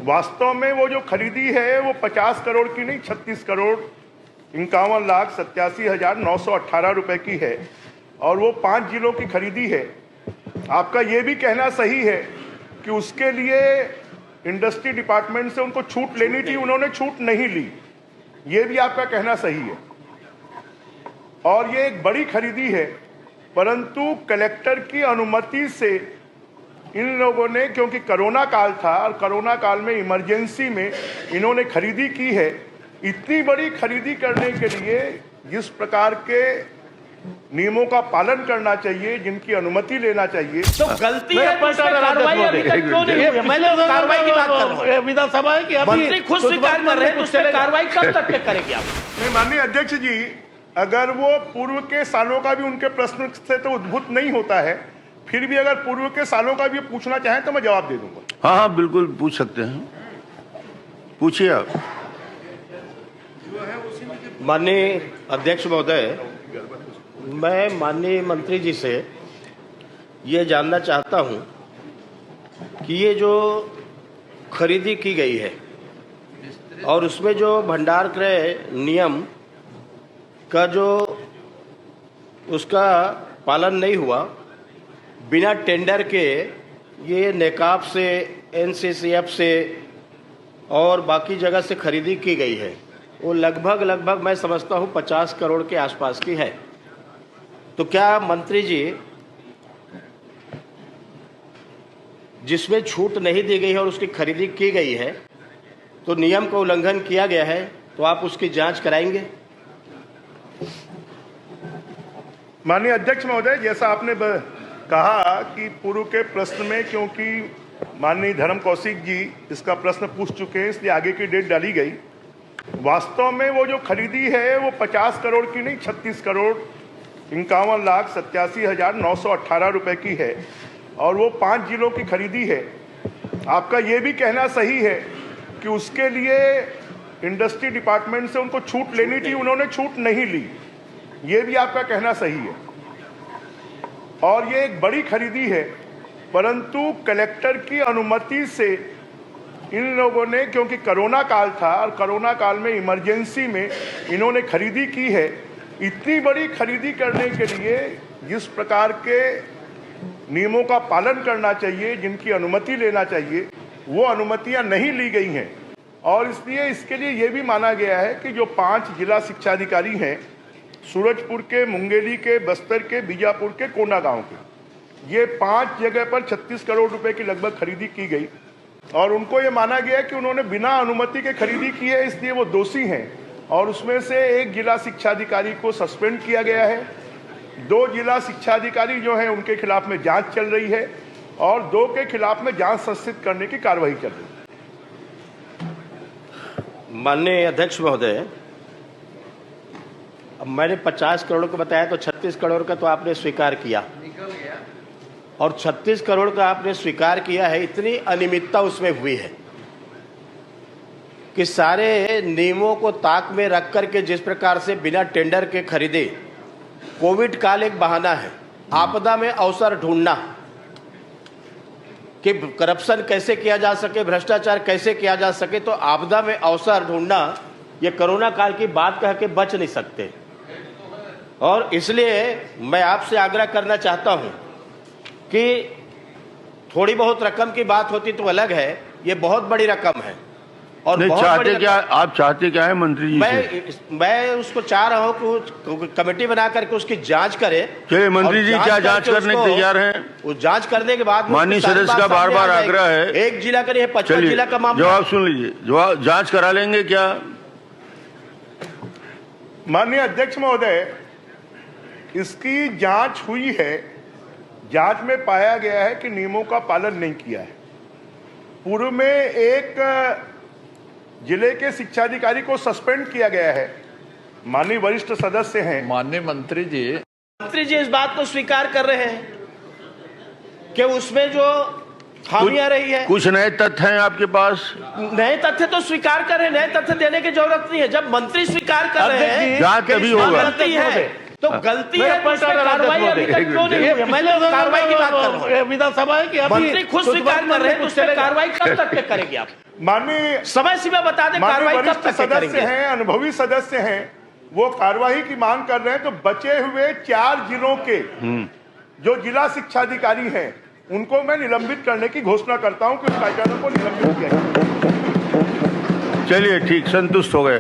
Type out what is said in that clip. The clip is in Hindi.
वास्तव में वो जो खरीदी है वो 50 करोड़ की नहीं, 36,51,87,918 रुपए की है और वो 5 जिलों की खरीदी है। आपका ये भी कहना सही है कि उसके लिए इंडस्ट्री डिपार्टमेंट से उनको छूट लेनी थी, उन्होंने छूट नहीं ली। ये भी आपका कहना सही है और ये एक बड़ी खरीदी है, परंतु कलेक्टर की अनुमति से इन लोगों ने, क्योंकि कोरोना काल था और कोरोना काल में इमरजेंसी में इन्होंने खरीदी की है। इतनी बड़ी खरीदी करने के लिए जिस प्रकार के नियमों का पालन करना चाहिए, जिनकी अनुमति लेना चाहिए, तो गलती है तो उसमें कार्रवाई अभी तक क्यों नहीं हुई? मैं तो कार्रवाई की बात कर रहा हूं। विधानसभा है कि मंत्री खुद स्वीकार कर रहे हैं तो उसमें कार्रवाई कब तक के करेंगे आप? नहीं माननीय अध्यक्ष जी, अगर वो पूर्व के सालों का भी उनके प्रश्न से तो उद्भूत नहीं होता है, फिर भी अगर पूर्व के सालों का भी पूछना चाहें तो मैं जवाब दे दूंगा। हाँ हाँ बिल्कुल पूछ सकते हैं, पूछिए आप। माननीय अध्यक्ष महोदय, मैं माननीय मंत्री जी से ये जानना चाहता हूं कि ये जो खरीदी की गई है और उसमें जो भंडार क्रय नियम का जो उसका पालन नहीं हुआ, बिना टेंडर के ये नेकाब से, एनसीसीएफ से और बाकी जगह से खरीदी की गई है, वो लगभग मैं समझता हूँ 50 करोड़ के आसपास की है। तो क्या मंत्री जी, जिसमें छूट नहीं दी गई है और उसकी खरीदी की गई है तो नियम का उल्लंघन किया गया है, तो आप उसकी जांच कराएंगे? माननीय अध्यक्ष महोदय, जैसा आपने कहा कि पूर्व के प्रश्न में, क्योंकि माननीय धर्म कौशिक जी इसका प्रश्न पूछ चुके हैं, इसलिए आगे की डेट डाली गई। वास्तव में वो जो खरीदी है वो 50 करोड़ की नहीं, 36,51,87,918 रुपए की है और वो 5 जिलों की खरीदी है। आपका ये भी कहना सही है कि उसके लिए इंडस्ट्री डिपार्टमेंट से उनको छूट लेनी थी, उन्होंने छूट नहीं ली। ये भी आपका कहना सही है और ये एक बड़ी खरीदी है, परंतु कलेक्टर की अनुमति से इन लोगों ने, क्योंकि कोरोना काल था और कोरोना काल में इमरजेंसी में इन्होंने खरीदी की है। इतनी बड़ी खरीदी करने के लिए जिस प्रकार के नियमों का पालन करना चाहिए, जिनकी अनुमति लेना चाहिए, वो अनुमतियां नहीं ली गई हैं और इसलिए इसके लिए ये भी माना गया है कि जो 5 जिला शिक्षाधिकारी हैं, सूरजपुर के, मुंगेली के, बस्तर के, बीजापुर के, कोंडागांव के, ये 5 जगह पर 36 करोड़ रुपए की लगभग खरीदी की गई और उनको ये माना गया कि उन्होंने बिना अनुमति के खरीदी की है, इसलिए वो दोषी हैं और उसमें से एक जिला शिक्षाधिकारी को सस्पेंड किया गया है। 2 जिला शिक्षाधिकारी जो हैं उनके खिलाफ में जांच चल रही है और 2 के खिलाफ में जांच संस्थित करने की कार्रवाई चल रही है। माननीय अध्यक्ष महोदय, अब मैंने 50 करोड़ को बताया तो 36 करोड़ का तो आपने स्वीकार किया और 36 करोड़ का आपने स्वीकार किया है। इतनी अनियमितता उसमें हुई है कि सारे नियमों को ताक में रख करके जिस प्रकार से बिना टेंडर के खरीदे, कोविड काल एक बहाना है, आपदा में अवसर ढूंढना कि करप्शन कैसे किया जा सके, भ्रष्टाचार कैसे किया जा सके, तो आपदा में अवसर ढूंढना, ये कोरोना काल की बात कह के बच नहीं सकते। और इसलिए मैं आपसे आग्रह करना चाहता हूं कि थोड़ी बहुत रकम की बात होती तो अलग है, ये बहुत बड़ी रकम है और नहीं, बहुत चाहते क्या, आप चाहते क्या है मंत्री जी मैं उसको चाह रहा हूं कि कमेटी बना करके उसकी जांच करे। चलिए मंत्री जी क्या जांच करने के तैयार हैं? वो जांच करने के बाद माननीय सदस्य का बार बार आग्रह है, एक जिला का नहीं, 55 जिला का मामला। जवाब सुन लीजिए, जवाब जांच करा लेंगे क्या? माननीय अध्यक्ष महोदय, इसकी जांच हुई है, जांच में पाया गया है कि नियमों का पालन नहीं किया है। पूर्व में एक जिले के शिक्षाधिकारी को सस्पेंड किया गया है, माननीय वरिष्ठ सदस्य हैं। माननीय मंत्री जी इस बात को स्वीकार कर रहे हैं कि उसमें जो खामियां रही है। कुछ नए तथ्य हैं आपके पास? नए तथ्य तो स्वीकार कर रहे हैं, नए तथ्य देने की जरूरत नहीं है। जब मंत्री स्वीकार कर रहे हैं, जांच तभी होगा। गलती है तो गलती है तो उसमें कार्रवाई अभी तक क्यों नहीं हुई? मैं तो कार्रवाई की बात कर रहा हूं। विधानसभा है कि मंत्री खुद स्वीकार कर रहे हैं तो उसमें कार्रवाई कब तक के करेंगे आप? माननीय समय सीमा बता दें, कार्रवाई कब वरिष्ठ तक सदस्य करेंगे? हैं, अनुभवी सदस्य हैं, वो कार्रवाई की मांग कर रहे हैं। तो बचे हुए 4 जिलों के जो जिला शिक्षाधिकारी हैं उनको मैं निलंबित करने की घोषणा करता हूं कि उस पैटर्न को निलंबित किया जाए। चलिए ठीक, संतुष्ट हो गए।